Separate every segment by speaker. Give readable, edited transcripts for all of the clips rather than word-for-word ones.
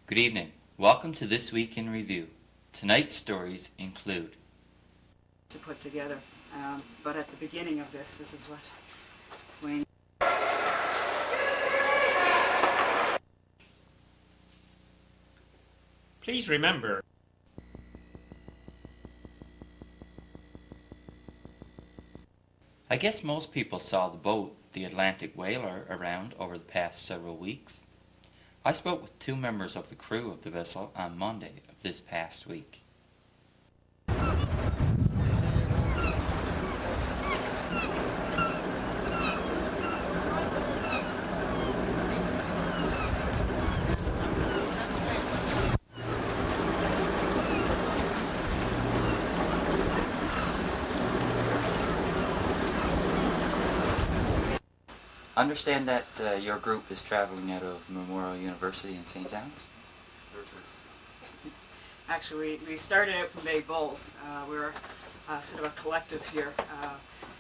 Speaker 1: Good evening. Welcome to This Week in Review. Tonight's stories include
Speaker 2: to put together, but at the beginning of this is what Wayne.
Speaker 3: Please remember.
Speaker 1: I guess most people saw the boat, the Atlantic Whaler, around over the past several weeks. I spoke with two members of the crew of the vessel on Monday of this past week. Understand that your group is traveling out of Memorial University in St. John's?
Speaker 2: Actually, we started out from Bay Bulls. We're sort of a collective here.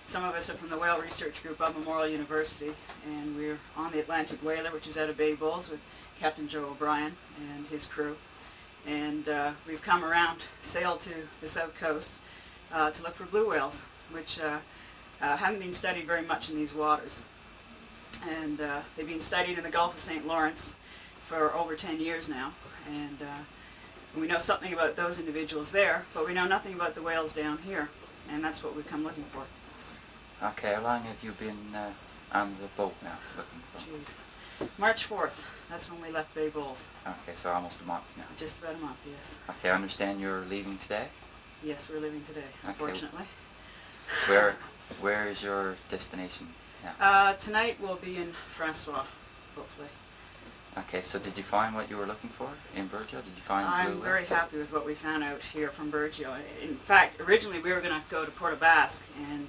Speaker 2: Some of us are from the Whale Research Group at Memorial University, and we're on the Atlantic Whaler, which is out of Bay Bulls, with Captain Joe O'Brien and his crew. And we've come around, sailed to the south coast to look for blue whales, which haven't been studied very much in these waters. And they've been studied in the Gulf of St. Lawrence for over 10 years now, and we know something about those individuals there, but we know nothing about the whales down here, and that's what we've come looking for.
Speaker 1: Okay, how long have you been on the boat now looking for?
Speaker 2: Jeez. March 4th, that's when we left Bay Bulls.
Speaker 1: Okay, so almost a month now.
Speaker 2: Just about a month, yes.
Speaker 1: Okay, I understand you're leaving today?
Speaker 2: Yes, we're leaving today, unfortunately.
Speaker 1: Where is your destination?
Speaker 2: Tonight we'll be in Francois, hopefully.
Speaker 1: Okay, so did you find what you were looking for in Burgeo? Did you find the blue
Speaker 2: I'm
Speaker 1: whale?
Speaker 2: very happy with what we found out here from Burgeo. In fact, originally we were going to go to Port Basque, and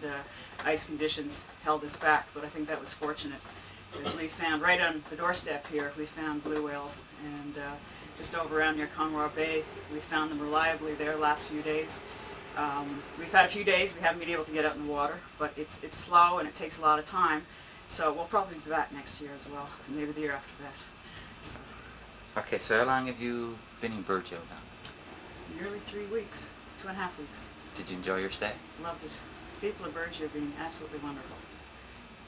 Speaker 2: ice conditions held us back, but I think that was fortunate, because we found right on the doorstep here, we found blue whales, and just over around near Conroe Bay, we found them reliably there the last few days. We've had a few days we haven't been able to get out in the water, but it's slow and it takes a lot of time, so we'll probably be back next year as well, and maybe the year after that. So.
Speaker 1: Okay, so how long have you been in Burgeo now?
Speaker 2: Nearly 3 weeks, 2.5 weeks.
Speaker 1: Did you enjoy your stay?
Speaker 2: Loved it. People of Burgeo have been absolutely wonderful.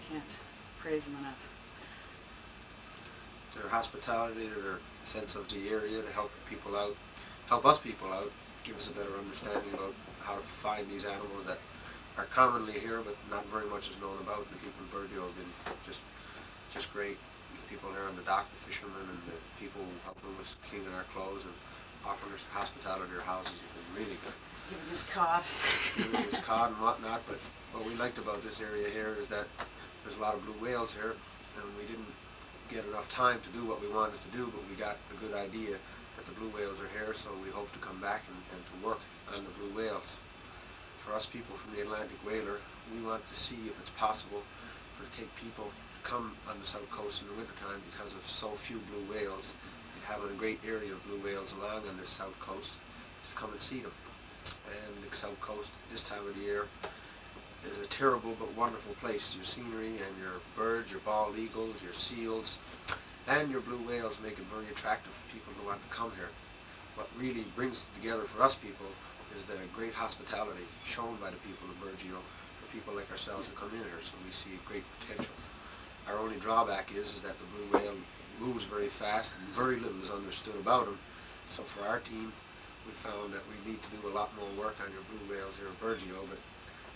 Speaker 2: Can't praise them enough.
Speaker 4: Their hospitality, their sense of the area to help people out, help us people out, give us a better understanding about how to find these animals that are commonly here but not very much is known about. The people in Burgeo have been just great. The people here on the dock, the fishermen, and the people helping us cleaning our clothes and offering us hospitality to their houses have been really good.
Speaker 2: Giving us cod.
Speaker 4: Giving us cod and whatnot, but what we liked about this area here is that there's a lot of blue whales here, and we didn't get enough time to do what we wanted to do, but we got a good idea that the blue whales are here, so we hope to come back and to work on the blue whales. For us people from the Atlantic Whaler, we want to see if it's possible to take people to come on the south coast in the wintertime because of so few blue whales. We have a great area of blue whales along on this south coast to come and see them. And the south coast this time of the year is a terrible but wonderful place. Your scenery and your birds, your bald eagles, your seals, and your blue whales make it very attractive for people who want to come here. What really brings it together for us people is the great hospitality shown by the people of Burgeo for people like ourselves to come in here, so we see a great potential. Our only drawback is that the blue whale moves very fast and very little is understood about him. So for our team, we found that we need to do a lot more work on your blue whales here in Burgeo, but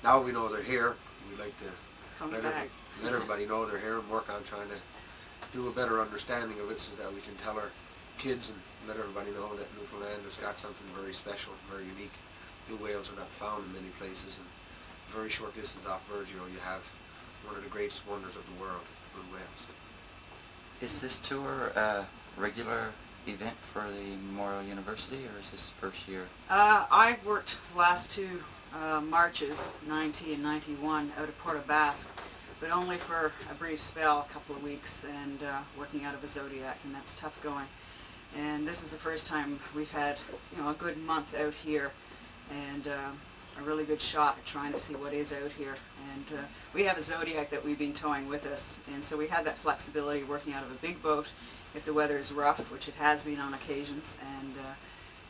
Speaker 4: now we know they're here, we'd like to let everybody know they're here and work on trying to do a better understanding of it so that we can tell our kids and let everybody know that Newfoundland has got something very special, very unique. Blue whales are not found in many places, and a very short distance off Burgeo you have one of the greatest wonders of the world, blue whales.
Speaker 1: Is this tour a regular event for the Memorial University, or is this first year?
Speaker 2: I've worked the last two marches, 90 and 91, out of Port Basque, but only for a brief spell, a couple of weeks, and working out of a Zodiac, and that's tough going. And this is the first time we've had, a good month out here, and a really good shot at trying to see what is out here. And we have a Zodiac that we've been towing with us, and so we have that flexibility working out of a big boat if the weather is rough, which it has been on occasions, and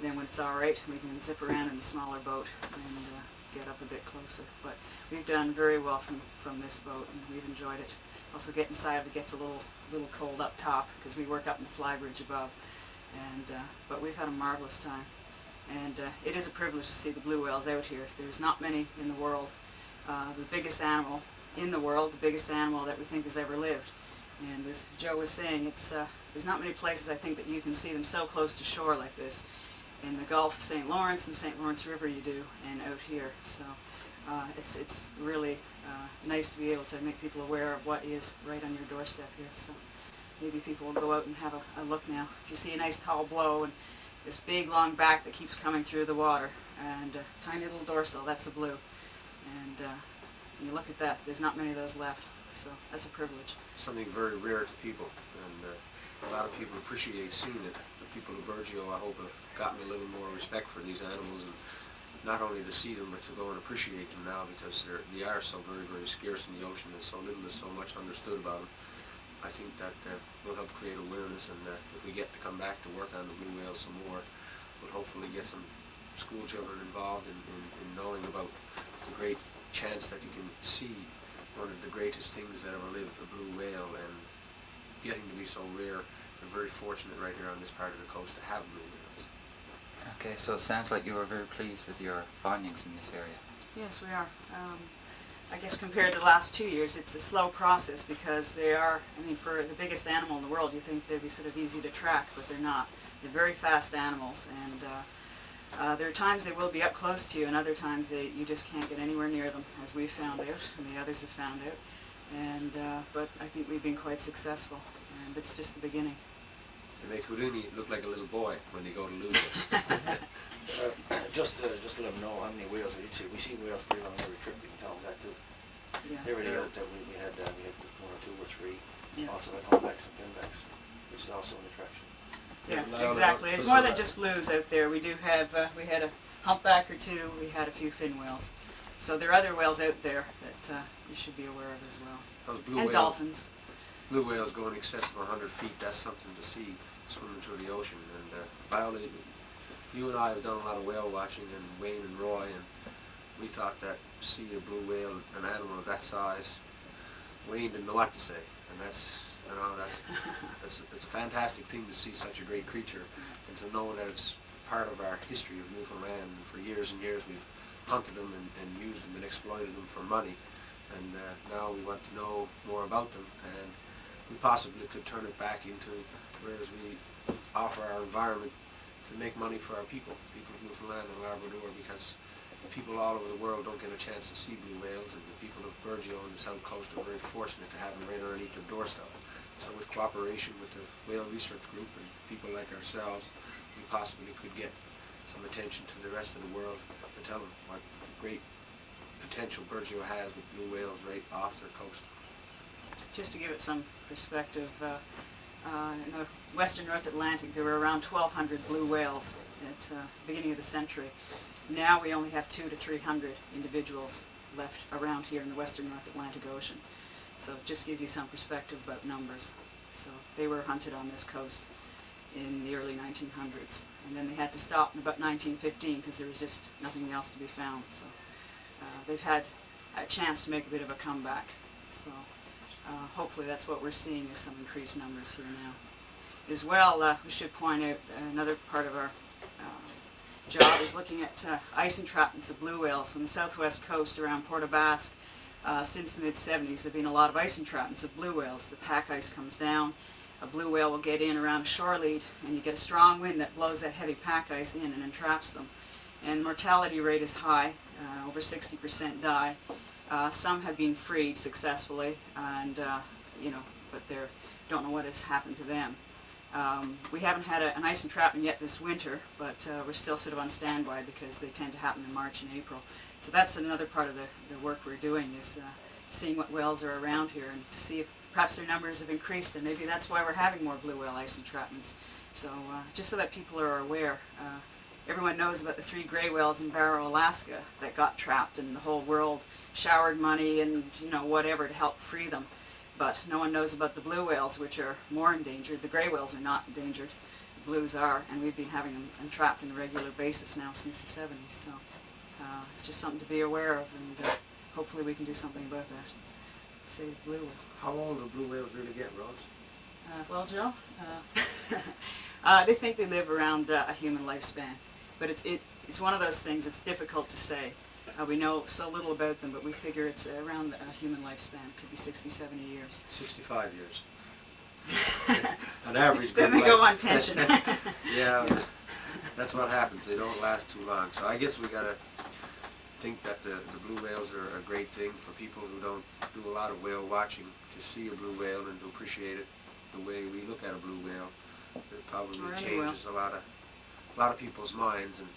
Speaker 2: then when it's all right, we can zip around in the smaller boat and get up a bit closer. But we've done very well from this boat, and we've enjoyed it. Also, get inside of it gets a little cold up top because we work up in the flybridge above, and but we've had a marvelous time. And it is a privilege to see the blue whales out here. There's not many in the world. The biggest animal in the world, the biggest animal that we think has ever lived. And as Joe was saying, it's there's not many places I think that you can see them so close to shore like this. In the Gulf of St. Lawrence and the St. Lawrence River you do, and out here. So it's really nice to be able to make people aware of what is right on your doorstep here. So maybe people will go out and have a look now. If you see a nice tall blow and this big long back that keeps coming through the water, and tiny little dorsal, that's a blue. And when you look at that, there's not many of those left. So that's a privilege.
Speaker 4: Something very rare to people, and a lot of people appreciate seeing it. The people of Burgeo, I hope, have gotten a little more respect for these animals, and not only to see them, but to go and appreciate them now, because they are so very, very scarce in the ocean, and so little is so much understood about them. I think that will help create awareness, and if we get to come back to work on the blue whales some more, we'll hopefully get some school children involved in knowing about the great chance that you can see one of the greatest things that ever lived, a blue whale, and getting to be so rare. We're very fortunate right here on this part of the coast to have blue whales.
Speaker 3: Okay, so it sounds like you were very pleased with your findings in this area.
Speaker 2: Yes, we are. I guess compared to the last 2 years, it's a slow process because they are, I mean, for the biggest animal in the world, you think they'd be sort of easy to track, but they're not. They're very fast animals, and there are times they will be up close to you, and other times you just can't get anywhere near them, as we've found out, and the others have found out. And but I think we've been quite successful, and it's just the beginning.
Speaker 4: They make Houdini look like a little boy when they go to lose it.
Speaker 5: Just to let them know how many whales we did see. We see whales pretty long every trip. We can tell them that too.
Speaker 2: Yeah.
Speaker 5: Every day out that we had 1 or 2 or 3.
Speaker 2: Yes.
Speaker 5: Also had humpbacks and finbacks, which is also an attraction.
Speaker 2: Yeah, exactly. It's more than just blues out there. We do have, we had a humpback or 2, we had a few fin whales. So there are other whales out there that you should be aware of as well.
Speaker 4: Those blue
Speaker 2: And
Speaker 4: whales,
Speaker 2: dolphins.
Speaker 4: blue whales go in excess of 100 feet. That's something to see swimming through the ocean. And Violet, you and I have done a lot of whale watching, and Wayne and Roy, and we thought that to see a blue whale, an animal of that size, Wayne didn't know what to say. And that's it's a fantastic thing to see such a great creature, and to know that it's part of our history of Newfoundland. And for years and years we've hunted them and used them and exploited them for money, and now we want to know more about them, and we possibly could turn it back into, whereas we offer our environment to make money for our people of Newfoundland and Labrador, because people all over the world don't get a chance to see blue whales, and the people of Burgeo and the South Coast are very fortunate to have them right underneath their doorstep. So with cooperation with the Whale Research Group and people like ourselves, we possibly could get some attention to the rest of the world to tell them what great potential Burgeo has with blue whales right off their coast.
Speaker 2: Just to give it some perspective, in the western North Atlantic there were around 1,200 blue whales at the beginning of the century. Now we only have 200 to 300 individuals left around here in the western North Atlantic Ocean. So it just gives you some perspective about numbers. So they were hunted on this coast in the early 1900s, and then they had to stop in about 1915 because there was just nothing else to be found. So they've had a chance to make a bit of a comeback. So hopefully that's what we're seeing, is some increased numbers here now. As well, we should point out another part of our job is looking at ice entrapments of blue whales on the southwest coast around Port aux Basques. Since the mid-70s, there have been a lot of ice entrapments of blue whales. The pack ice comes down, a blue whale will get in around a shore lead, and you get a strong wind that blows that heavy pack ice in and entraps them. And the mortality rate is high, over 60% die. Some have been freed successfully, and but they don't know what has happened to them. We haven't had an ice entrapment yet this winter, but we're still sort of on standby because they tend to happen in March and April. So that's another part of the work we're doing, is seeing what whales are around here and to see if perhaps their numbers have increased, and maybe that's why we're having more blue whale ice entrapments. So just so that people are aware, everyone knows about the 3 gray whales in Barrow, Alaska that got trapped, and the whole world showered money and whatever to help free them. But no one knows about the blue whales, which are more endangered. The gray whales are not endangered. The blues are, and we've been having them entrapped on a regular basis now since the 70s. So it's just something to be aware of, and hopefully we can do something about that. Save blue whale.
Speaker 4: How old do blue whales really get, Rose?
Speaker 2: Well, Joe, they think they live around a human lifespan, but it's one of those things. It's difficult to say. We know so little about them, but we figure it's around a human lifespan. Could be 60, 70 years.
Speaker 4: 65 years. On average.
Speaker 2: Then they go on pension.
Speaker 4: Yeah, that's what happens. They don't last too long. So I guess we gotta think that the blue whales are a great thing for people who don't do a lot of whale watching. To see a blue whale and to appreciate it the way we look at a blue whale, it probably changes a lot of people's minds. And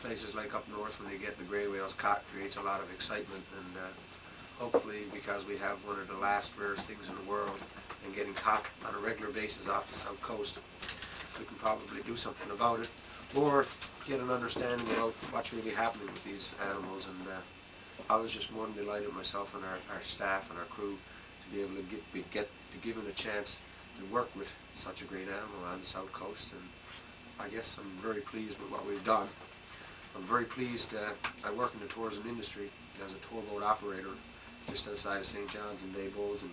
Speaker 4: places like up north, when they get the gray whales caught, creates a lot of excitement, and hopefully, because we have one of the last rarest things in the world and getting caught on a regular basis off the south coast, we can probably do something about it, or get an understanding about what's really happening with these animals. And I was just more than delighted myself and our staff and our crew to be able to get given a chance to work with such a great animal on the south coast. And I guess I'm very pleased with what we've done. I'm very pleased. I work in the tourism industry as a tour boat operator just outside of St. John's in Bay Bulls, and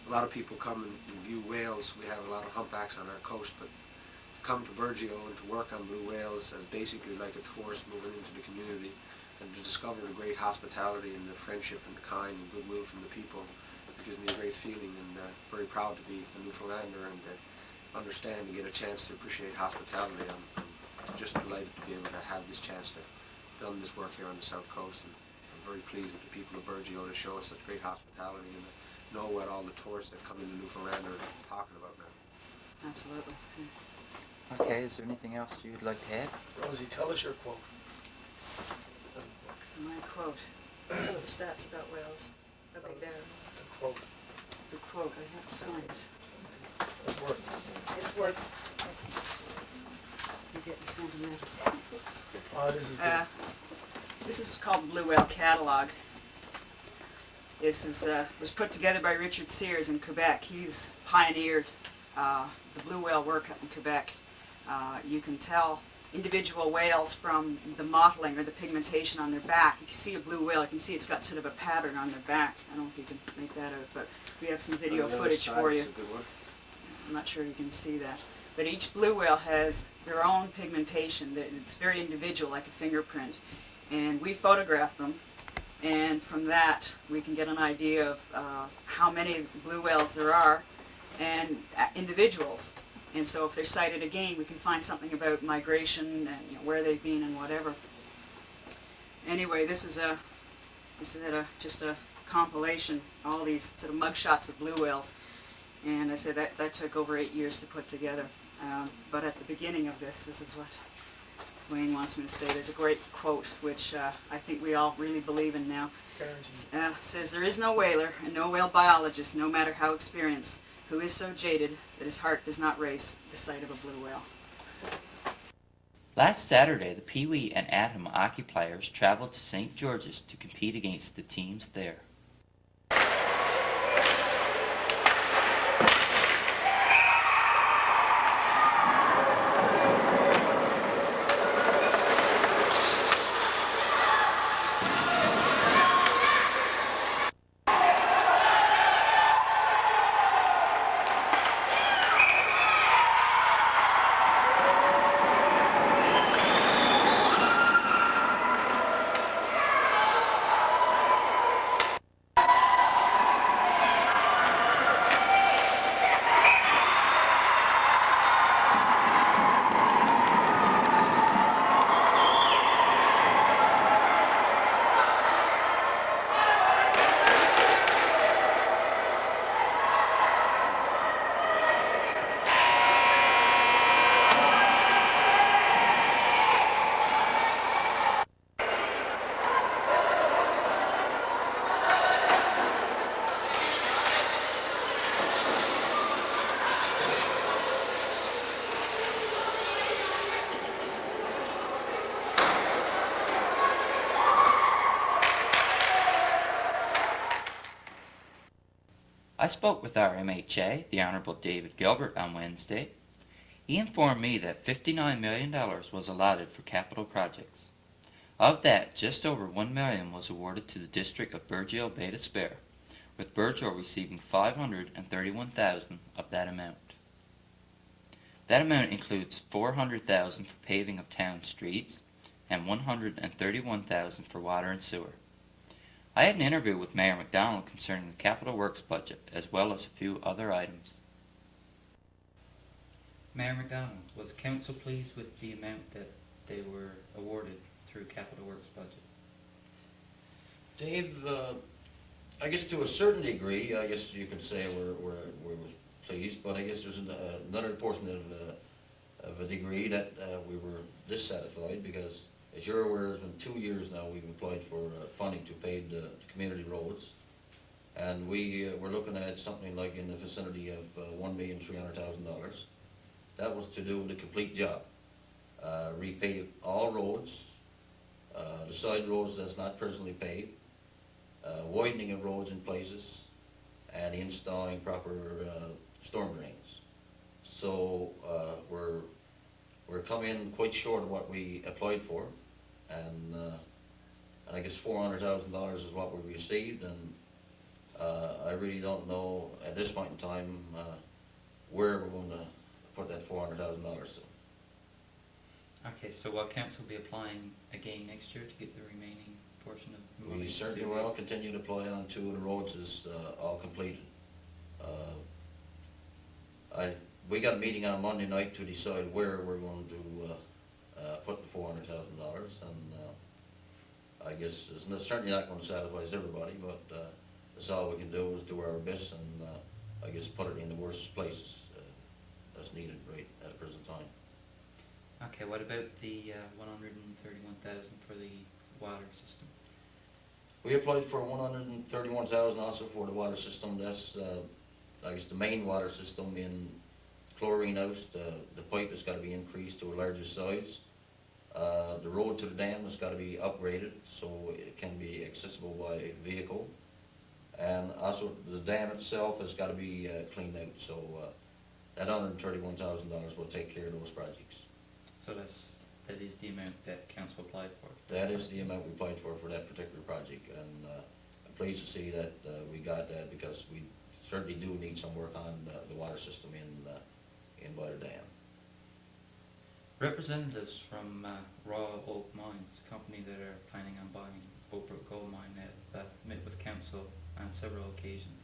Speaker 4: a lot of people come and view whales. We have a lot of humpbacks on our coast, but to come to Burgeo and to work on blue whales as basically like a tourist moving into the community, and to discover the great hospitality and the friendship and the kind and goodwill from the people, it gives me a great feeling, and very proud to be a Newfoundlander and understand and get a chance to appreciate hospitality. I'm just delighted to be able to have this chance to done this work here on the south coast, and I'm very pleased with the people of Burgeo to show us such great hospitality and to know what all the tourists that come into Newfoundland are talking about now.
Speaker 2: Absolutely.
Speaker 3: Okay, is there anything else you'd like to add?
Speaker 5: Rosie, tell us your quote.
Speaker 2: My quote. Some of the stats about whales.
Speaker 5: The quote.
Speaker 2: The quote, I have to find it.
Speaker 5: It's worth.
Speaker 2: It's worth. You're getting sentimental.
Speaker 5: This is good.
Speaker 2: This is called the Blue Whale Catalog. This is was put together by Richard Sears in Quebec. He's pioneered the blue whale work in Quebec. You can tell individual whales from the mottling or the pigmentation on their back. If you see a blue whale, you can see it's got sort of a pattern on their back. I don't know if you can make that out, but we have some video footage for you. I'm not sure you can see that. But each blue whale has their own pigmentation. It's very individual, like a fingerprint. And we photograph them, and from that we can get an idea of how many blue whales there are and individuals. And so if they're sighted again, we can find something about migration and where they've been and whatever. Anyway, this is just a compilation, all these sort of mugshots of blue whales. And I said that took over 8 years to put together. But at the beginning of this is what Wayne wants me to say. There's a great quote, which I think we all really believe in now. Says, "There is no whaler and no whale biologist, no matter how experienced, who is so jaded that his heart does not race at the sight of a blue whale."
Speaker 1: Last Saturday, the Pee Wee and Atom hockey players traveled to St. George's to compete against the teams there. spoke with our MHA, the Honourable David Gilbert, on Wednesday. He informed me that $59 million was allotted for capital projects. Of that, just over $1 million was awarded to the district of Burgeo Bay d'Espoir, with Burgeo receiving $531,000 of that amount. That amount includes $400,000 for paving of town streets and $131,000 for water and sewer. I had an interview with Mayor MacDonald concerning the capital works budget, as well as a few other items. Mayor MacDonald, was council pleased with the amount that they were awarded through capital works budget?
Speaker 6: Dave, I guess to a certain degree, I guess you could say we're pleased, but I guess there's another portion of a degree that we were dissatisfied, because as you're aware, it's been 2 years now we've applied for funding to pave the community roads, and we were looking at something like in the vicinity of $1,300,000. That was to do the complete job, repave all roads, the side roads that's not presently paved, widening of roads in places, and installing proper storm drains. So we're coming in quite short of what we applied for, and I guess $400,000 is what we received, and I really don't know at this point in time where we're going to put that $400,000 to.
Speaker 1: Okay, so will council be applying again next year to get the remaining portion of money?
Speaker 6: We certainly will continue to apply on to the roads is all completed. We got a meeting on Monday night to decide where we're going to put the $400,000, and I guess it's certainly not going to satisfy everybody, but that's all we can do is do our best, and I guess put it in the worst places that's needed right at the present time.
Speaker 1: Okay, what about the $131,000 for the water system?
Speaker 6: We applied for $131,000 also for the water system. That's I guess the main water system in Chlorine House. The pipe has got to be increased to a larger size. The road to the dam has got to be upgraded so it can be accessible by vehicle. And also the dam itself has got to be cleaned out. So that $131,000 will take care of those projects.
Speaker 1: So that is the amount that council applied for?
Speaker 6: That is the amount we applied for that particular project, and I'm pleased to see that we got that, because we certainly do need some work on the water system in by the dam.
Speaker 1: Representatives from Royal Oak Mines, the company that are planning on buying Oak Brook Gold Mine, have met with council on several occasions.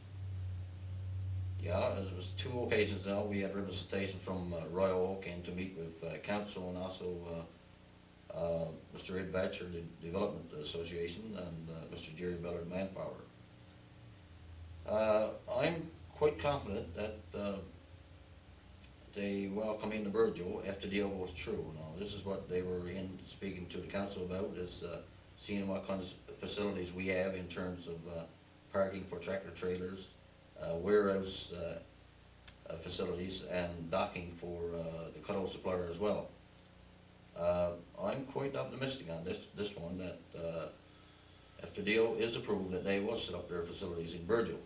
Speaker 6: Yeah, there was 2 occasions now. We had representation from Royal Oak in to meet with council, and also Mr. Ed Batcher, the Development Association, and Mr. Jerry Bellard, Manpower. I'm quite confident that they will come into Burgeo if the deal goes through. Now, this is what they were in speaking to the council about, is seeing what kinds of facilities we have in terms of parking for tractor trailers, warehouse facilities, and docking for the cutout supplier as well. I'm quite optimistic on this one, that if the deal is approved, that they will set up their facilities in Burgeo.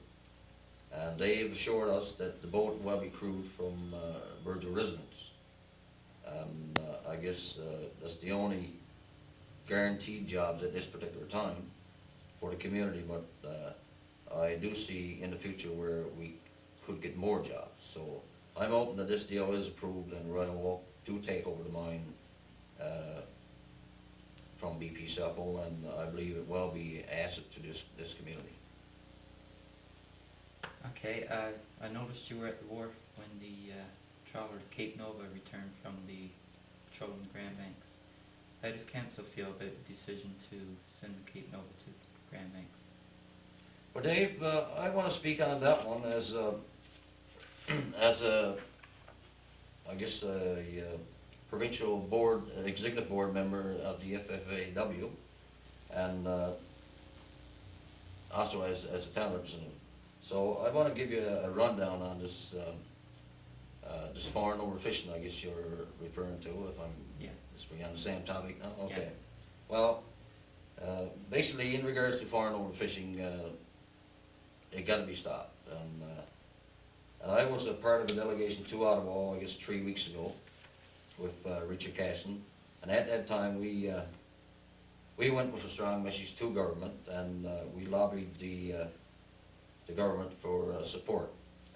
Speaker 6: And they've assured us that the boat will be crewed from Burgeo residents. I guess that's the only guaranteed jobs at this particular time for the community, but I do see in the future where we could get more jobs. So I'm hoping that this deal is approved and Royal Oak do take over the mine from BP Sapo, and I believe it will be an asset to this community.
Speaker 1: Okay, I noticed you were at the wharf when the trawler Cape Nova returned from the trawl in the Grand Banks. How does council feel about the decision to send the Cape Nova to Grand Banks?
Speaker 6: Well, Dave, I want to speak on that one as a, I guess, a provincial board, executive board member of the FFAW, and also as a town representative. So I want to give you a rundown on this this foreign overfishing, I guess you're referring to, if I'm speaking on the same topic now? Okay. Yeah. Well, basically in regards to foreign overfishing, it got to be stopped. And And I was a part of a delegation to Ottawa, I guess 3 weeks ago, with Richard Casson. And at that time, we went with a strong message to government, and we lobbied the government for support.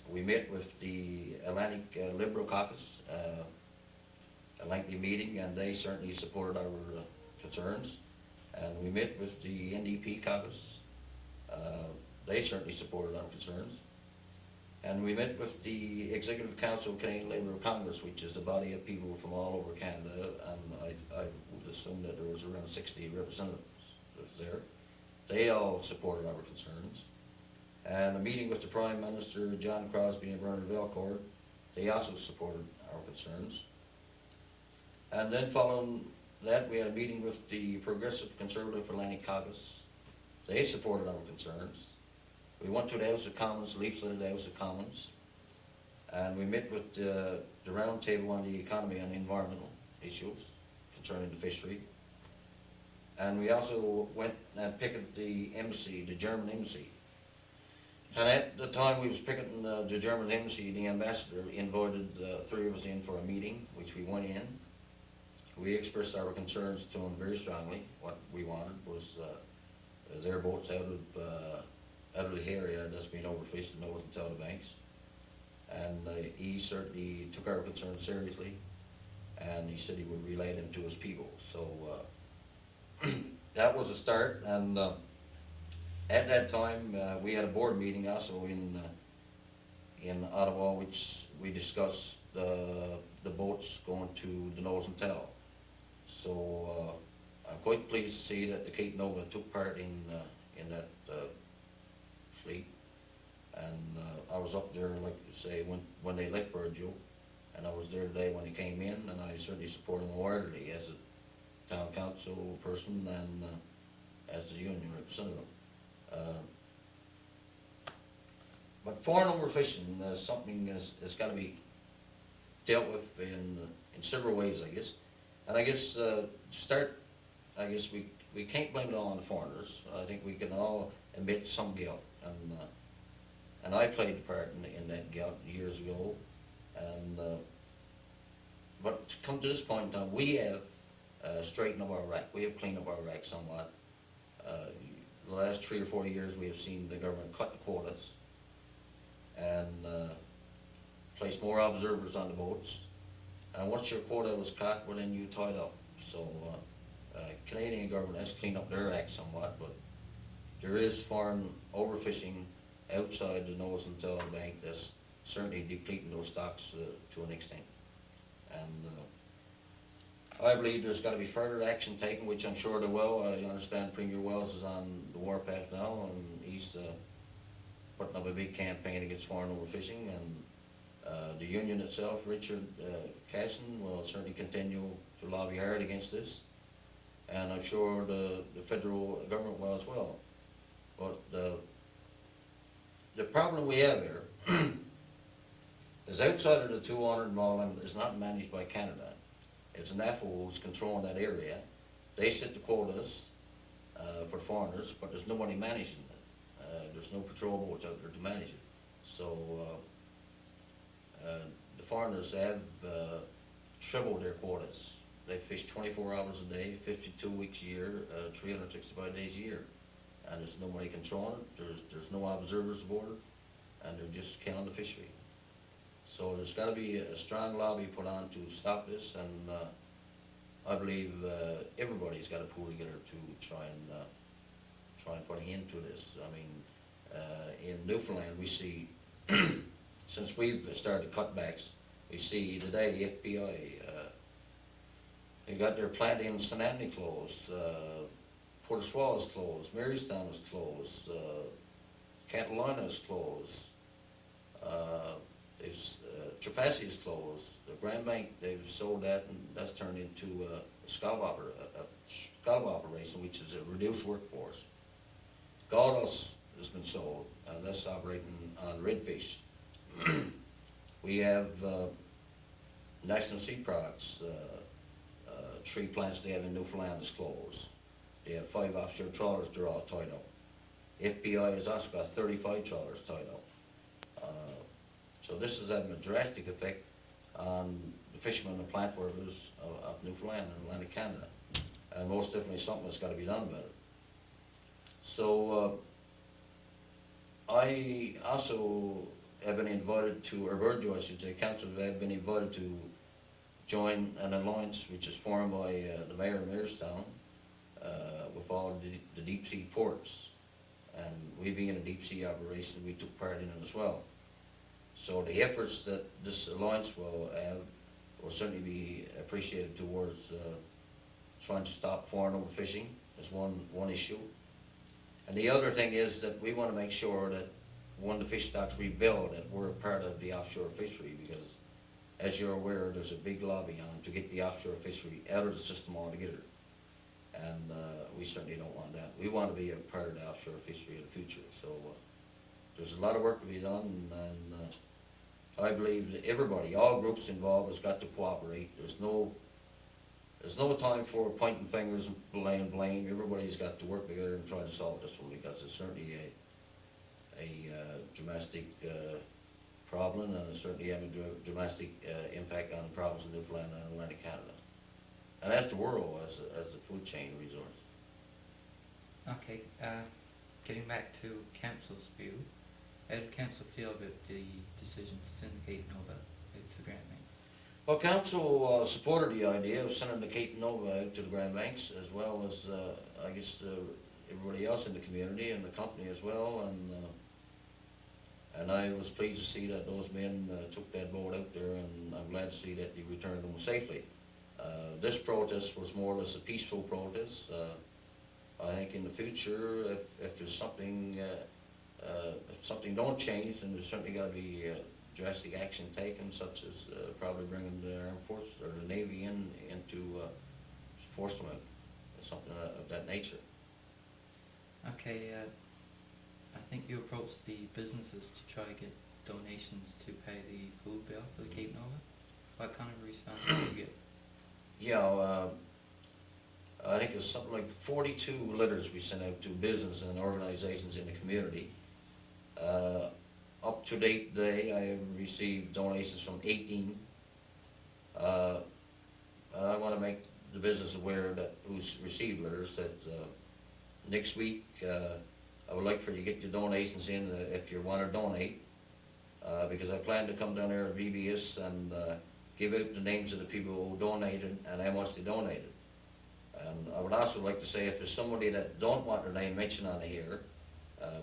Speaker 6: We met with the Atlantic Liberal Caucus, a lengthy meeting, and they certainly supported our concerns. And we met with the NDP caucus. They certainly supported our concerns. And we met with the Executive Council of Canadian Labour Congress, which is a body of people from all over Canada, and I would assume that there was around 60 representatives there. They all supported our concerns. And a meeting with the Prime Minister, John Crosbie and Bernard Velcourt, they also supported our concerns. And then following that, we had a meeting with the Progressive Conservative Atlantic Caucus. They supported our concerns. We went to the House of Commons, leafleted the House of Commons, and we met with the round table on the economy and environmental issues concerning the fishery. And we also went and picketed the embassy, the German embassy. And at the time we was picketing the German embassy, the ambassador invited the three of us in for a meeting, which we went in. We expressed our concerns to him very strongly. What we wanted was their boats out of the area that's been overfished and north and Outer Banks. And he certainly took our concerns seriously, and he said he would relay them to his people. So that was a start, and at that time we had a board meeting also in Ottawa, which we discussed the boats going to the Nose and Tail. So I'm quite pleased to see that the Cape Nova took part in that fleet, and I was up there, like you say, when they left Burgeo, and I was there today when they came in, and I certainly support them wholeheartedly as a town council person and as the union representative. But foreign overfishing is something that's got to be dealt with in several ways, I guess. And I guess to start, I guess we can't blame it all on the foreigners. I think we can all admit some guilt, and I played a part in that guilt years ago. And but to come to this point in time, we have straightened up our act. We have cleaned up our act somewhat. The last 3 or 4 years, we have seen the government cut the quotas and place more observers on the boats. And once your quota was cut, well, then you tied up. So Canadian government has cleaned up their act somewhat, but there is foreign overfishing outside the Nose and Tail Bank that's certainly depleting those stocks to an extent. And I believe there's got to be further action taken, which I'm sure there will. I understand Premier Wells is on the warpath now, and he's putting up a big campaign against foreign overfishing. And the union itself, Richard Casson, will certainly continue to lobby hard against this. And I'm sure the federal government will as well. But the problem we have here is outside of the 200 mile limit is not managed by Canada. It's NAFO who's controlling that area. They set the quotas for foreigners, but there's nobody managing it. There's no patrol boats out there to manage it. So the foreigners have tripled their quotas. They fish 24 hours a day, 52 weeks a year, 365 days a year. And there's nobody controlling it. There's no observers aboard it, and they're just killing the fishery. So there's got to be a strong lobby put on to stop this, and I believe everybody's got to pull together to try and put an end to this. I mean, in Newfoundland, we see since we've started cutbacks, we see today FBI they got their plant in St. Anthony closed, Port of Swall is closed, Marystown is closed, Catalina is closed. Trepassey is closed. The Grand Bank, they've sold that, and that's turned into a scallop operation, which is a reduced workforce. Gaudos has been sold. That's operating on redfish. We have National Seed Products. 3 plants they have in Newfoundland is closed. They have 5 offshore trawlers, they're all tied up. FBI has also got 35 trawlers tied up. So this is having a drastic effect on the fishermen and plant workers of Newfoundland and Atlantic Canada. And most definitely something that's got to be done about it. So I also have been invited to, or Virgil, I should say, council have been invited to join an alliance which is formed by the mayor of Mayorstown with all the deep sea ports. And we being in a deep sea operation, we took part in it as well. So the efforts that this alliance will have will certainly be appreciated towards trying to stop foreign overfishing. Is one issue. And the other thing is that we want to make sure that when the fish stocks rebuild, that we're part of the offshore fishery, because as you're aware, there's a big lobby on to get the offshore fishery out of the system altogether. And we certainly don't want that. We want to be a part of the offshore fishery in the future. So there's a lot of work to be done, and I believe that everybody, all groups involved, has got to cooperate. There's no time for pointing fingers and blame. Everybody's got to work together and try to solve this one, because it's certainly a dramatic problem, and it's certainly having a dramatic impact on the problems in Newfoundland and Atlantic Canada. And that's the world as a food chain resource.
Speaker 1: Okay, getting back to council's view, how did council feel about the decision to send the Cape Nova out to the Grand Banks?
Speaker 6: Well, council supported the idea of sending the Cape Nova out to the Grand Banks, as well as, I guess, everybody else in the community and the company as well, and I was pleased to see that those men took that boat out there, and I'm glad to see that they returned home safely. This protest was more or less a peaceful protest. I think in the future, if there's something, if something don't change, then there's certainly got to be drastic action taken, such as probably bringing the Armed Forces or the Navy into force them out, something of that nature.
Speaker 1: Okay, I think you approached the businesses to try to get donations to pay the food bill for the Cape Nova. What kind of response did you get?
Speaker 6: Yeah, I think it's something like 42 letters we sent out to business and organizations in the community. Up to date today, I have received donations from 18. I want to make the business aware that who's received letters that next week I would like for you to get your donations in if you want to donate, because I plan to come down there at VBS and give out the names of the people who donated and how much they donated. And I would also like to say, if there's somebody that don't want their name mentioned on here,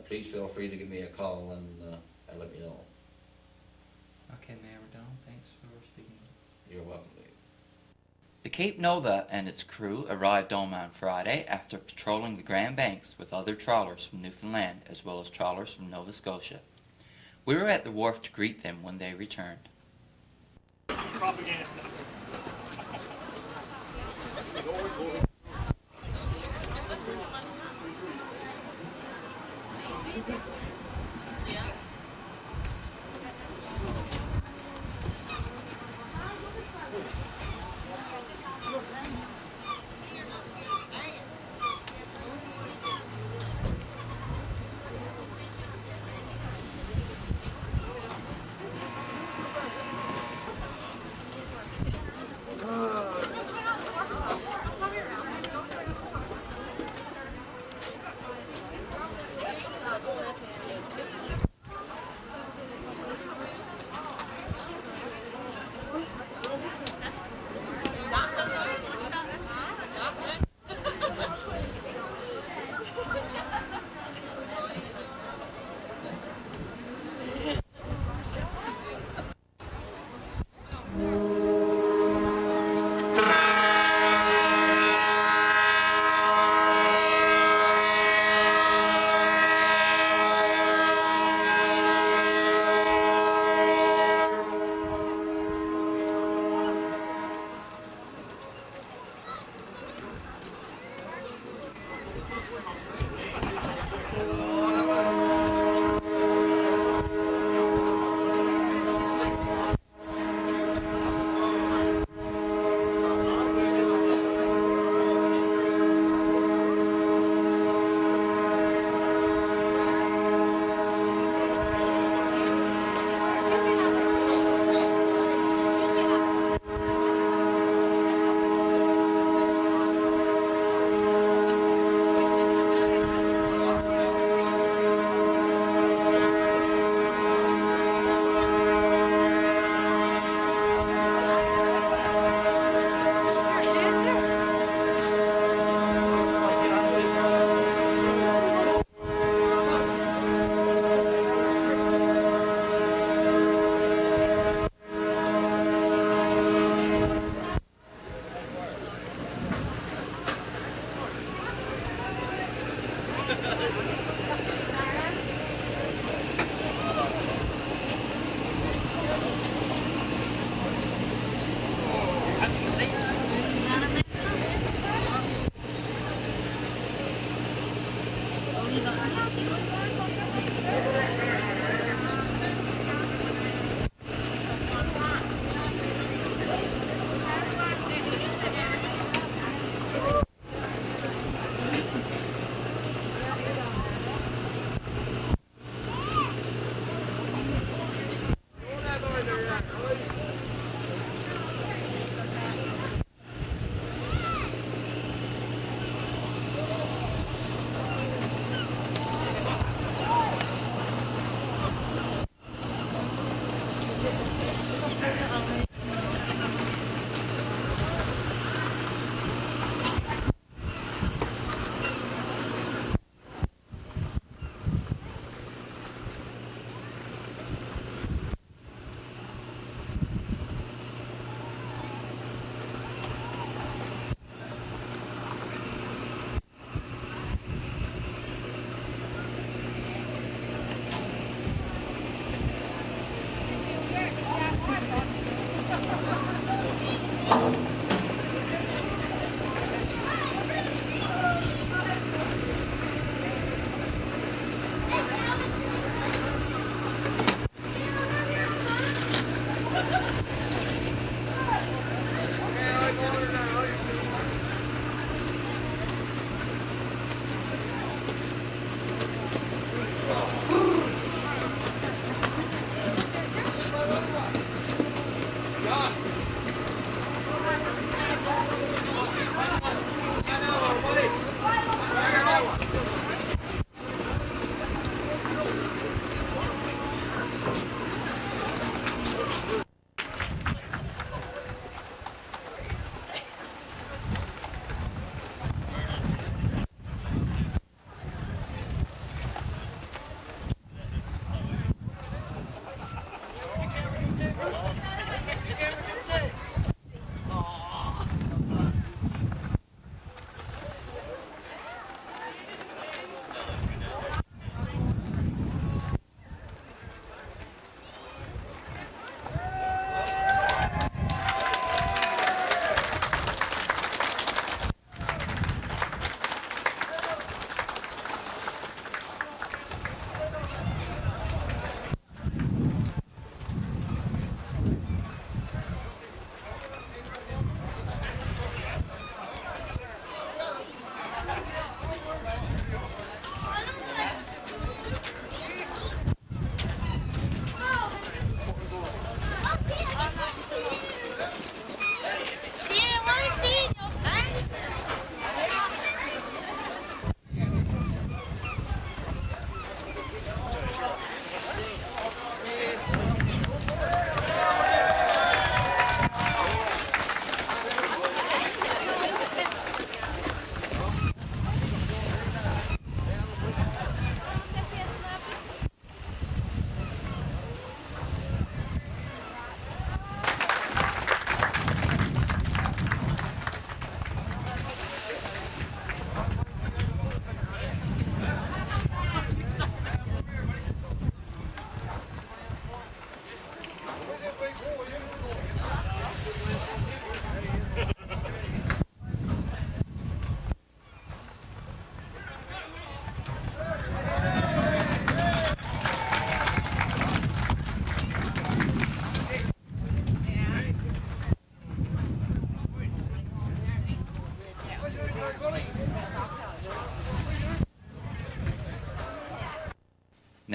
Speaker 6: please feel free to give me a call and let me know.
Speaker 1: Okay, Mayor MacDonald, thanks for speaking.
Speaker 6: You're welcome, Dave.
Speaker 1: The Cape Nova and its crew arrived home on Friday after patrolling the Grand Banks with other trawlers from Newfoundland as well as trawlers from Nova Scotia. We were at the wharf to greet them when they returned.
Speaker 7: Propaganda.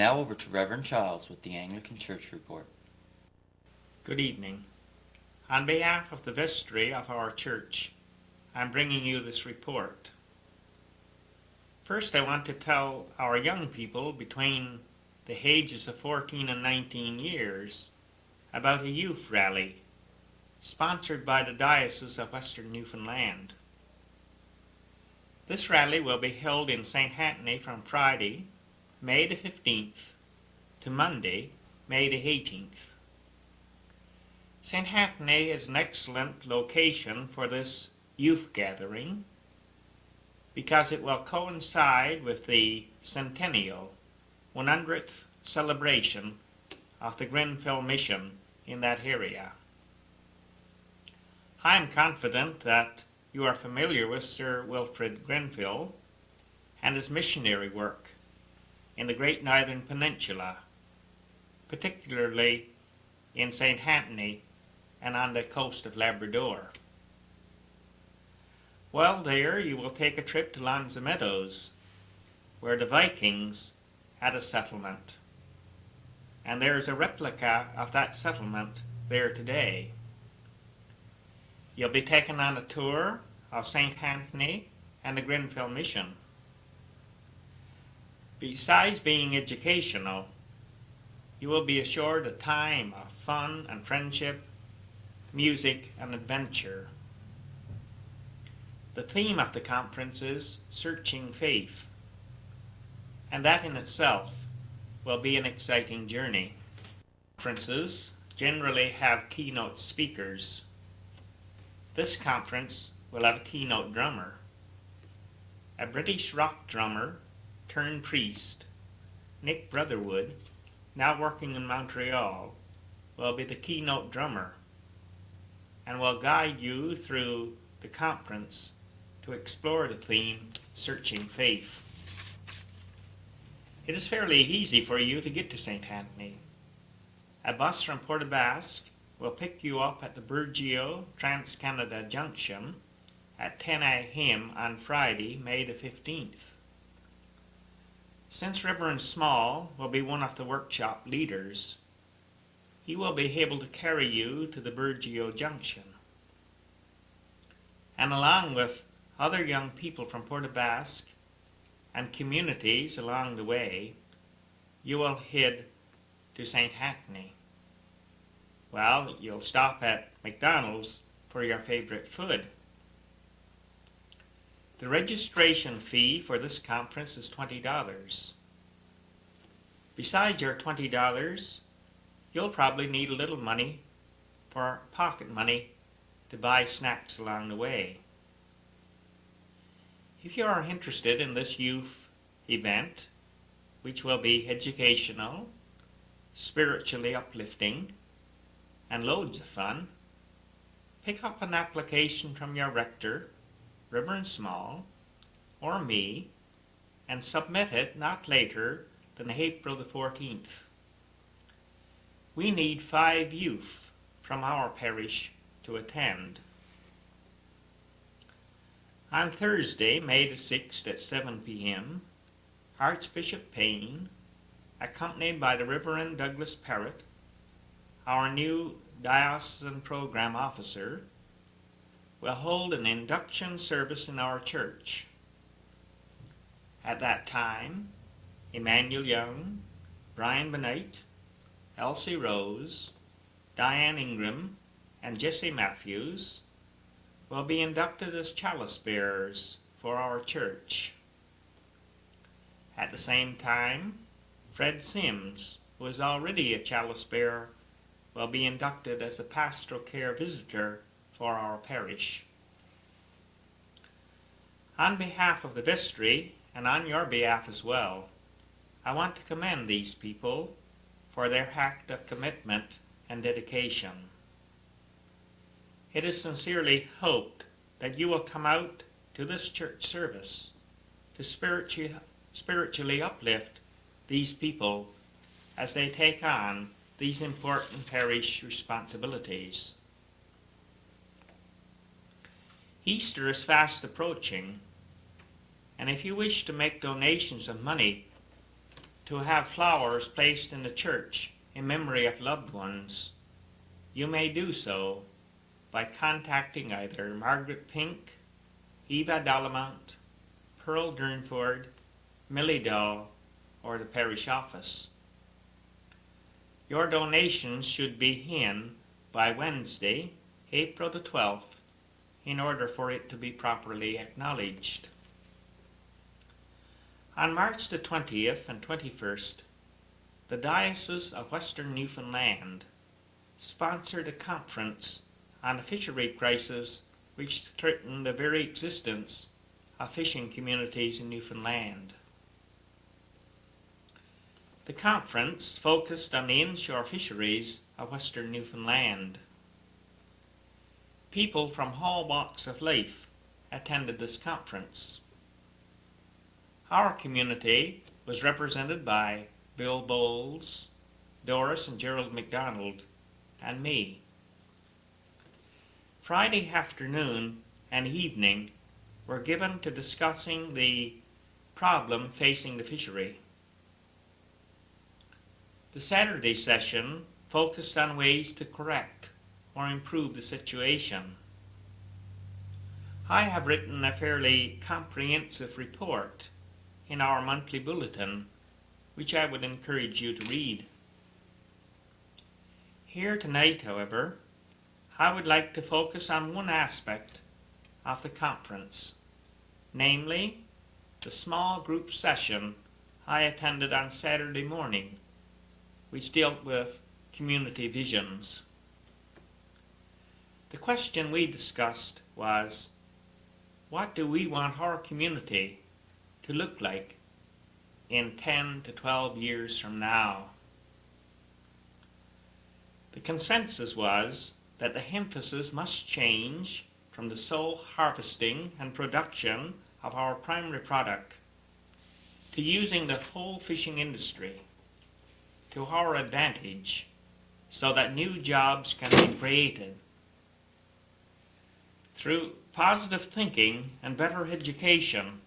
Speaker 1: Now over to Reverend Charles with the Anglican Church Report.
Speaker 7: Good evening. On behalf of the vestry of our church, I'm bringing you this report. First, I want to tell our young people between the ages of 14 and 19 years about a youth rally sponsored by the Diocese of Western Newfoundland. This rally will be held in St. Anthony from Friday, May the 15th to Monday, May the 18th. St. Anthony is an excellent location for this youth gathering because it will coincide with the centennial 100th celebration of the Grenfell Mission in that area. I am confident that you are familiar with Sir Wilfrid Grenfell and his missionary work in the Great Northern Peninsula, particularly in St. Anthony and on the coast of Labrador. While there, you will take a trip to Lonza Meadows, where the Vikings had a settlement, and there is a replica of that settlement there today. You'll be taken on a tour of St. Anthony and the Grenfell Mission. Besides being educational, you will be assured a time of fun and friendship, music and adventure. The theme of the conference is Searching Faith, and that in itself will be an exciting journey. Conferences generally have keynote speakers. This conference will have a keynote drummer. A British rock drummer turned priest, Nick Brotherwood, now working in Montreal, will be the keynote drummer and will guide you through the conference to explore the theme Searching Faith. It is fairly easy for you to get to St. Anthony. A bus from Port aux Basques will pick you up at the Burgeo Trans-Canada Junction at 10 a.m. on Friday, May the 15th. Since Reverend Small will be one of the workshop leaders, he will be able to carry you to the Burgeo Junction. And along with other young people from Port aux Basques and communities along the way, you will head to St. Anthony. Well, you'll stop at MacDonald's for your favorite food. The registration fee for this conference is $20. Besides your $20, you'll probably need a little money for pocket money to buy snacks along the way. If you are interested in this youth event, which will be educational, spiritually uplifting, and loads of fun, pick up an application from your rector, Reverend Small, or me, and submit it not later than April the 14th. We need 5 youth from our parish to attend. On Thursday, May the 6th at 7 p.m., Archbishop Payne, accompanied by the Reverend Douglas Parrott, our new diocesan program officer, will hold an induction service in our church. At that time, Emmanuel Young, Brian Benight, Elsie Rose, Diane Ingram, and Jesse Matthews will be inducted as chalice bearers for our church. At the same time, Fred Sims, who is already a chalice bearer, will be inducted as a pastoral care visitor for our parish. On behalf of the vestry, and on your behalf as well, I want to commend these people for their act of commitment and dedication. It is sincerely hoped that you will come out to this church service to spiritually uplift these people as they take on these important parish responsibilities. Easter is fast approaching, and if you wish to make donations of money to have flowers placed in the church in memory of loved ones, you may do so by contacting either Margaret Pink, Eva Dallamont, Pearl Durnford, Millie Dahl, or the parish office. Your donations should be in by Wednesday, April the 12th, in order for it to be properly acknowledged. On March the 20th and 21st, the Diocese of Western Newfoundland sponsored a conference on a fishery crisis which threatened the very existence of fishing communities in Newfoundland. The conference focused on the inshore fisheries of Western Newfoundland. People from all walks of life attended this conference. Our community was represented by Bill Bowles, Doris and Gerald MacDonald, and me. Friday afternoon and evening were given to discussing the problem facing the fishery. The Saturday session focused on ways to correct or improve the situation. I have written a fairly comprehensive report in our monthly bulletin, which I would encourage you to read. Here tonight, however, I would like to focus on one aspect of the conference, namely the small group session I attended on Saturday morning, which dealt with community visions. The question we discussed was, what do we want our community to look like in 10 to 12 years from now? The consensus was that the emphasis must change from the sole harvesting and production of our primary product to using the whole fishing industry to our advantage so that new jobs can be created. Through positive thinking and better education,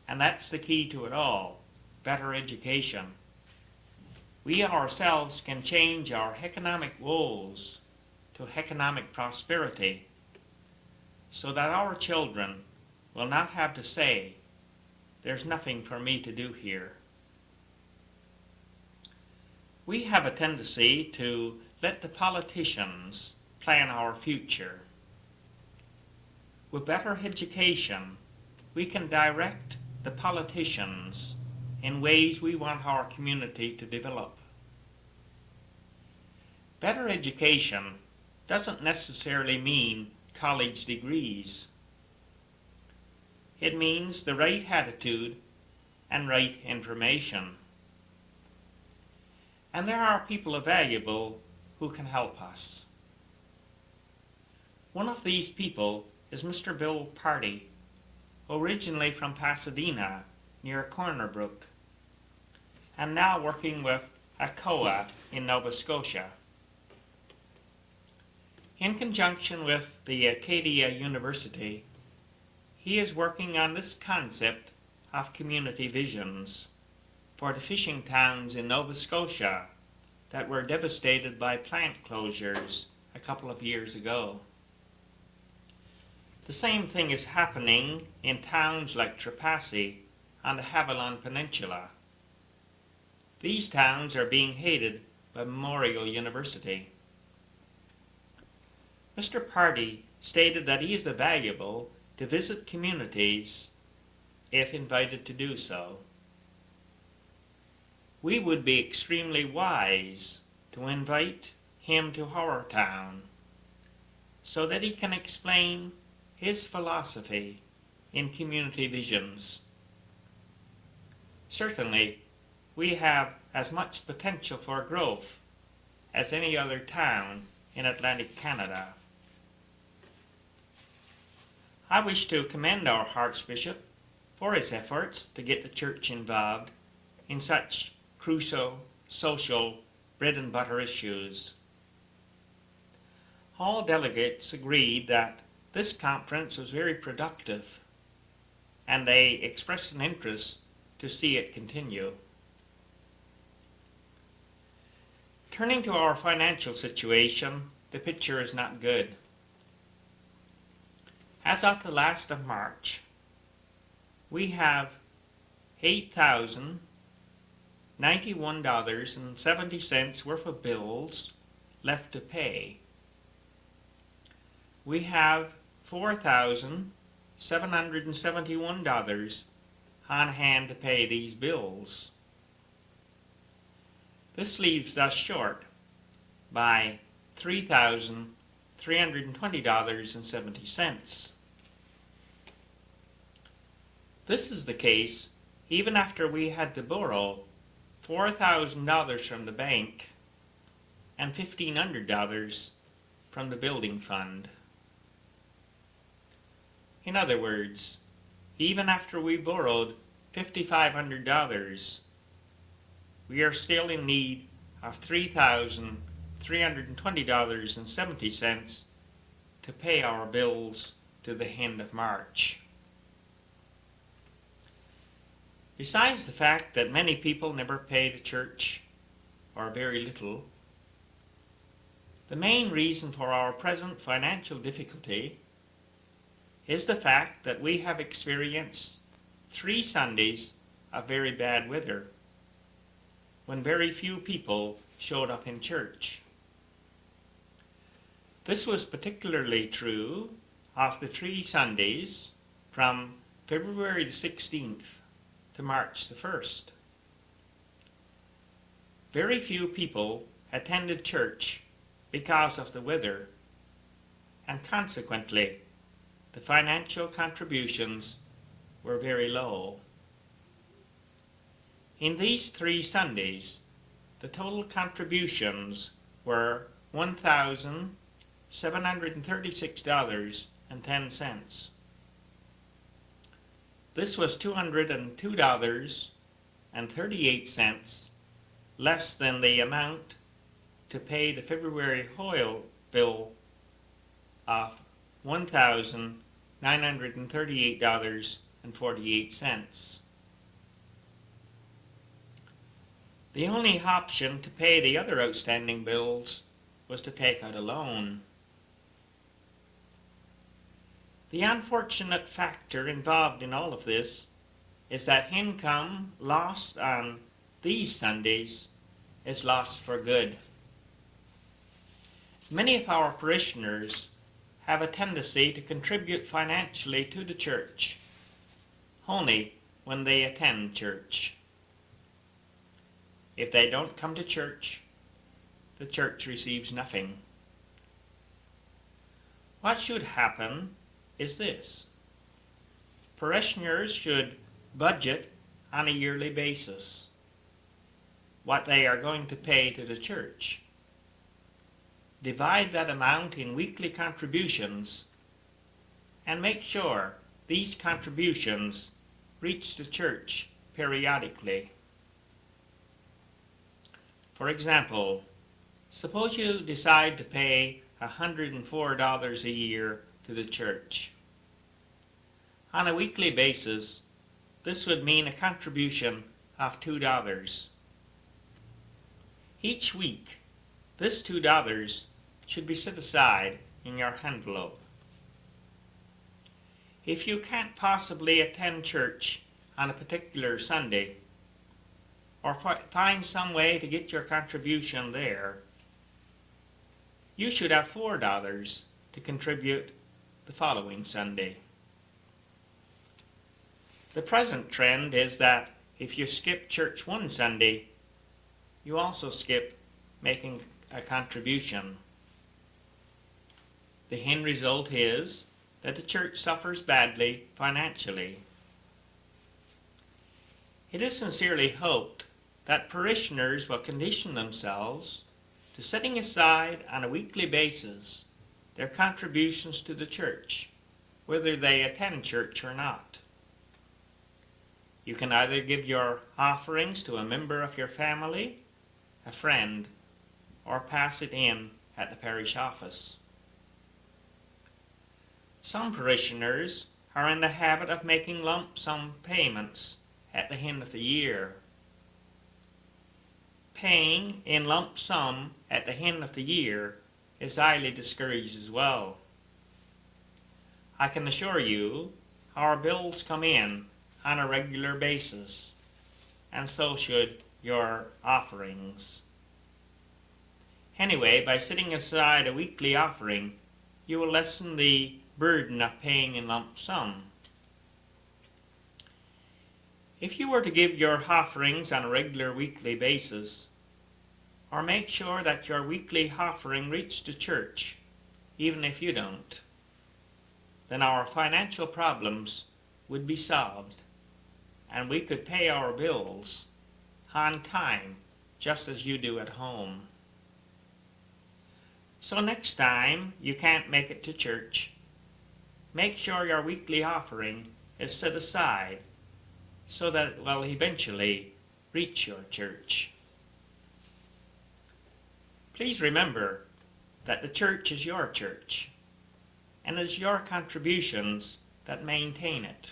Speaker 7: and that's the key to it all, better education, we ourselves can change our economic woes to economic prosperity so that our children will not have to say, "There's nothing for me to do here." We have a tendency to let the politicians plan our future. With better education, we can direct the politicians in ways we want our community to develop. Better education doesn't necessarily mean college degrees. It means the right attitude and right information. And there are people available who can help us. One of these people is Mr. Bill Party, originally from Pasadena, near Corner Brook, and now working with ACOA in Nova Scotia. In conjunction with the Acadia University, he is working on this concept of community visions for the fishing towns in Nova Scotia that were devastated by plant closures a couple of years ago. The same thing is happening in towns like Trepassey on the Havilland Peninsula. These towns are being hated by Memorial University. Mr. Party stated that he is available to visit communities if invited to do so. We would be extremely wise to invite him to our town so that he can explain his philosophy in community visions. Certainly, we have as much potential for growth as any other town in Atlantic Canada. I wish to commend our Archbishop for his efforts to get the church involved in such crucial social bread and butter issues. All delegates agreed that this conference was very productive, and they expressed an interest to see it continue. Turning to our financial situation, the picture is not good. As of the last of March, we have $8,091.70 worth of bills left to pay. We have $4,771 on hand to pay these bills. This leaves us short by $3,320.70. This is the case even after we had to borrow $4,000 from the bank and $1,500 from the building fund. In other words, even after we borrowed $5,500, we are still in need of $3,320.70 to pay our bills to the end of March. Besides the fact that many people never pay the church, or very little, the main reason for our present financial difficulty is the fact that we have experienced 3 Sundays of very bad weather, when very few people showed up in church. This was particularly true of the 3 Sundays from February the 16th to March the 1st. Very few people attended church because of the weather, and consequently, the financial contributions were very low. In these 3 Sundays, the total contributions were $1,736.10. This was $202.38 less than the amount to pay the February oil bill of $1,938.48. The only option to pay the other outstanding bills was to take out a loan. The unfortunate factor involved in all of this is that income lost on these Sundays is lost for good. Many of our parishioners have a tendency to contribute financially to the church only when they attend church. If they don't come to church, the church receives nothing. What should happen is this. Parishioners should budget on a yearly basis what they are going to pay to the church. Divide that amount in weekly contributions and make sure these contributions reach the church periodically. For example, suppose you decide to pay $104 a year to the church. On a weekly basis, this would mean a contribution of $2. Each week, this $2 should be set aside in your envelope. If you can't possibly attend church on a particular Sunday, or find some way to get your contribution there, you should have $4 to contribute the following Sunday. The present trend is that if you skip church one Sunday, you also skip making a contribution. The end result is that the church suffers badly financially. It is sincerely hoped that parishioners will condition themselves to setting aside on a weekly basis their contributions to the church, whether they attend church or not. You can either give your offerings to a member of your family, a friend, or pass it in at the parish office. Some parishioners are in the habit of making lump sum payments at the end of the year. Paying in lump sum at the end of the year is highly discouraged as well. I can assure you our bills come in on a regular basis, and so should your offerings. Anyway, by setting aside a weekly offering, you will lessen the burden of paying in lump sum. If you were to give your offerings on a regular weekly basis, or make sure that your weekly offering reaches the church, even if you don't, then our financial problems would be solved, and we could pay our bills on time, just as you do at home. So next time you can't make it to church, make sure your weekly offering is set aside so that it will eventually reach your church. Please remember that the church is your church, and it is your contributions that maintain it.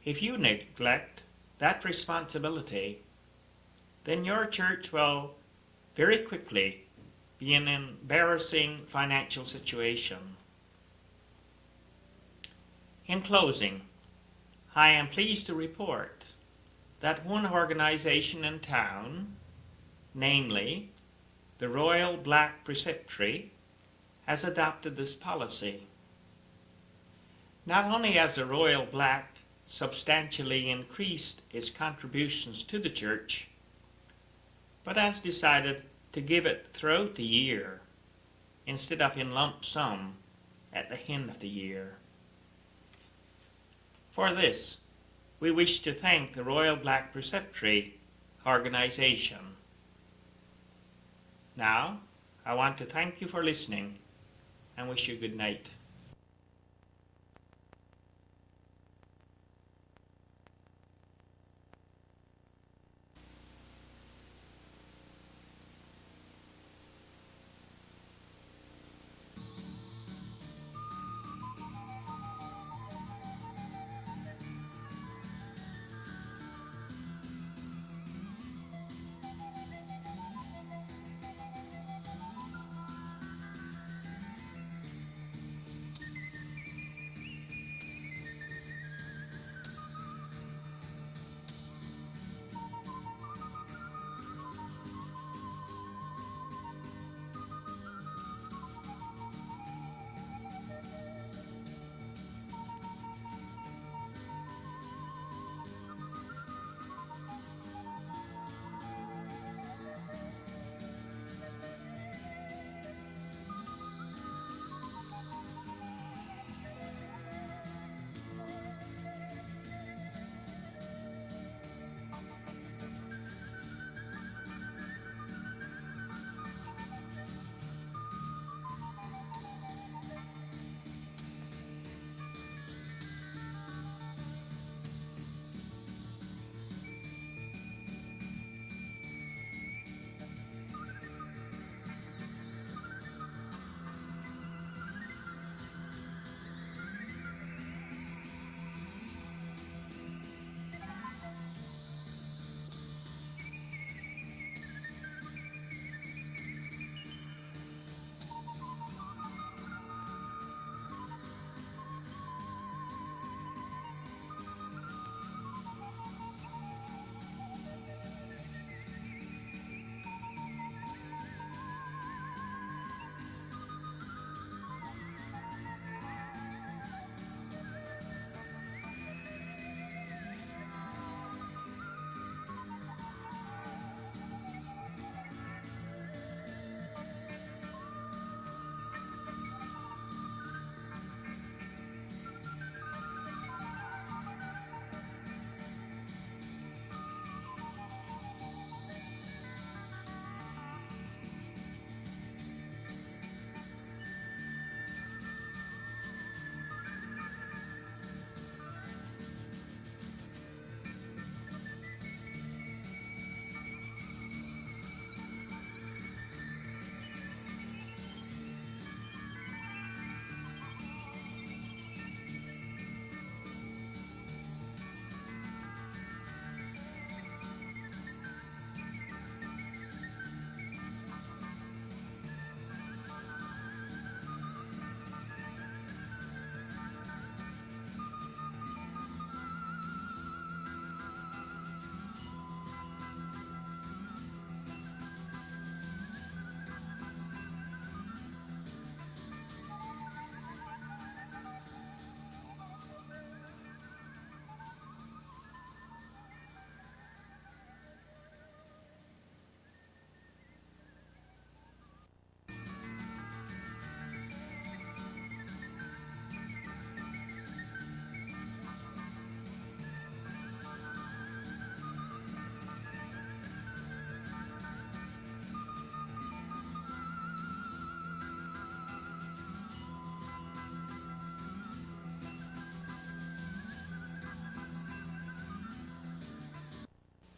Speaker 7: If you neglect that responsibility, then your church will very quickly be in an embarrassing financial situation. In closing, I am pleased to report that one organization in town namely, the Royal Black Preceptory, has adopted this policy. Not only has the Royal Black substantially increased its contributions to the church, but has decided to give it throughout the year instead of in lump sum at the end of the year. For this, we wish to thank the Royal Black Preceptory organization. Now, I want to thank you for listening and wish you good night.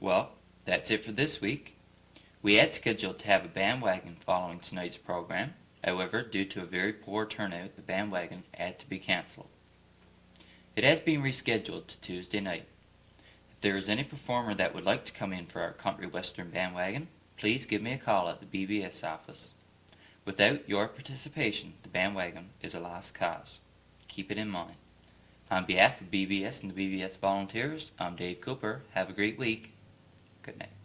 Speaker 1: Well, that's it for this week. We had scheduled to have a bandwagon following tonight's program. However, due to a very poor turnout, the bandwagon had to be cancelled. It has been rescheduled to Tuesday night. If there is any performer that would like to come in for our country western bandwagon, please give me a call at the BBS office. Without your participation, the bandwagon is a lost cause. Keep it in mind. On behalf of BBS and the BBS volunteers, I'm Dave Cooper. Have a great week. Good night.